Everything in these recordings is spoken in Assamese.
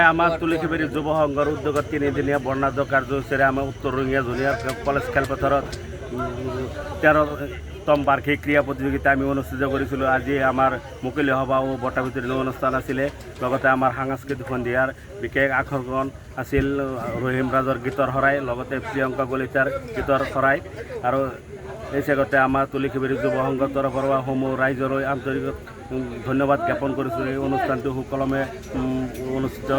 আমাৰ তুলিখিবেৰী যুৱ সংঘৰ উদ্যোগত তিনিদিনীয়া বৰ্ণাঢ্য কাৰ্যসূচীৰে আমাৰ উত্তৰ ৰঙিয়া জুনিয়ৰ কলেজ খেলপথাৰত 13তম বাৰ্ষিক ক্ৰীড়া প্ৰতিযোগিতা আমি অনুষ্ঠিত কৰিছিলোঁ। আজি আমাৰ মুকলি সভা ও বঁটা বিতৰণী অনুষ্ঠান আছিলে। লগতে আমাৰ সাংস্কৃতিক সন্ধিয়াৰ বিশেষ আকৰ্ষণ আছিল ৰহিম ৰাজৰ গীতৰ শৰাই, লগতে প্ৰিয়ংকা কলিতাৰ গীতৰ শৰাই। আৰু এই চেগতে আমাৰ তুলিখিবেৰী যুৱ সংঘৰ তৰফৰ পৰা সমূহ ৰাইজলৈ আন্তৰিক ধন্যবাদ জ্ঞাপন কৰিছোঁ এই অনুষ্ঠানটো সুকলমে অনুষ্ঠিত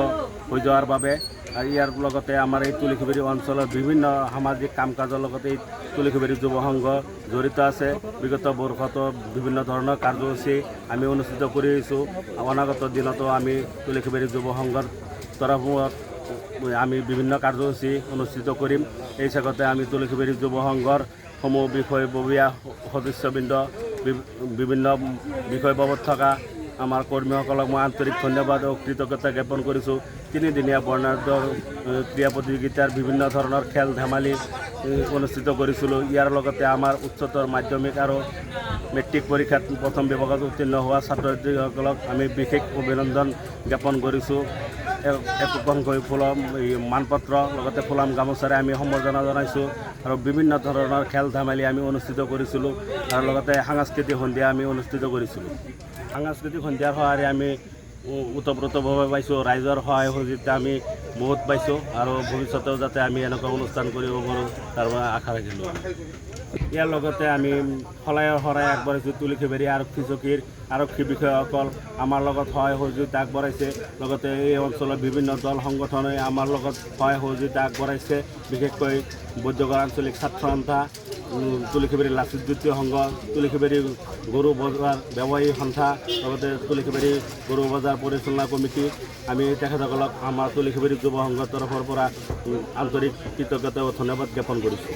হৈ যোৱাৰ বাবে। আৰু ইয়াৰ লগতে আমাৰ এই তুলিখিবেৰী অঞ্চলৰ বিভিন্ন সামাজিক কাম কাজৰ লগতে এই তুলিখিবেৰী যুৱ সংঘ জড়িত আছে। বিগত বৰ্ষতো বিভিন্ন ধৰণৰ কাৰ্যসূচী আমি অনুষ্ঠিত কৰি আহিছোঁ। অনাগত দিনতো আমি তুলিখিবেৰী যুৱ সংঘৰ তৰফত আমি বিভিন্ন কাৰ্যসূচী অনুষ্ঠিত কৰিম। এই চেগতে আমি তুলিখিবেৰী যুৱ সংঘৰ সমূহ বিষয়ববীয়া সদস্যবৃন্দ, বিভিন্ন বিষয়ববত থকা আমাৰ কৰ্মীসকলক মই আন্তৰিক ধন্যবাদ ও কৃতজ্ঞতা জ্ঞাপন কৰিছোঁ। তিনিদিনীয়া বৰ্ণাঢ্য ক্ৰীড়া প্ৰতিযোগিতাৰ বিভিন্ন ধৰণৰ খেল ধেমালি অনুষ্ঠিত কৰিছিলোঁ। ইয়াৰ লগতে আমাৰ উচ্চতৰ মাধ্যমিক আৰু মেট্ৰিক পৰীক্ষাত প্ৰথম বিভাগত উত্তীৰ্ণ হোৱা ছাত্ৰ ছাত্ৰীসকলক আমি বিশেষ অভিনন্দন জ্ঞাপন কৰিছোঁ। একোখনকৈ ফুলম মানপত্ৰ লগতে ফুলাম গামোচাৰে আমি সম্বৰ্ধনা জনাইছোঁ। আৰু বিভিন্ন ধৰণৰ খেল ধেমালি আমি অনুষ্ঠিত কৰিছিলোঁ। আৰু লগতে সাংস্কৃতিক সন্ধিয়া আমি অনুষ্ঠিত কৰিছিলোঁ। সাংস্কৃতিক সন্ধিয়াৰ সহায়েৰে আমি ওতপ্ৰোতভাৱে পাইছোঁ। ৰাইজৰ সহায় সহযোগিতা আমি বহুত পাইছোঁ। আৰু ভৱিষ্যতেও যাতে আমি এনেকুৱা অনুষ্ঠান কৰিব পাৰোঁ তাৰ বাবে আশা ৰাখিলোঁ। ইয়াৰ লগতে আমি শলায়ৰ শৰাই আগবঢ়াইছোঁ। তুলিখিবেৰী আৰক্ষী চকীৰ আৰক্ষী বিষয়াসকল আমাৰ লগত সহায় সহযোগিতা আগবঢ়াইছে। লগতে এই অঞ্চলৰ বিভিন্ন দল সংগঠনে আমাৰ লগত সহায় সহযোগিতা আগবঢ়াইছে। বিশেষকৈ বৈদ্যগড় আঞ্চলিক ছাত্ৰ সন্থা, তুলিখিবেৰী লাচিত জ্যোতি সংঘ, তুলিখিবেৰী গৰু বজাৰ ব্যৱসায়ী সন্থা, লগতে তুলিখিবেৰী গৰু বজাৰ পৰিচালনা কমিটি, আমি তেখেতসকলক আমাৰ তুলিখিবেৰী যুৱ সংঘৰ তৰফৰ পৰা আন্তৰিক কৃতজ্ঞতা ও ধন্যবাদ জ্ঞাপন কৰিছোঁ।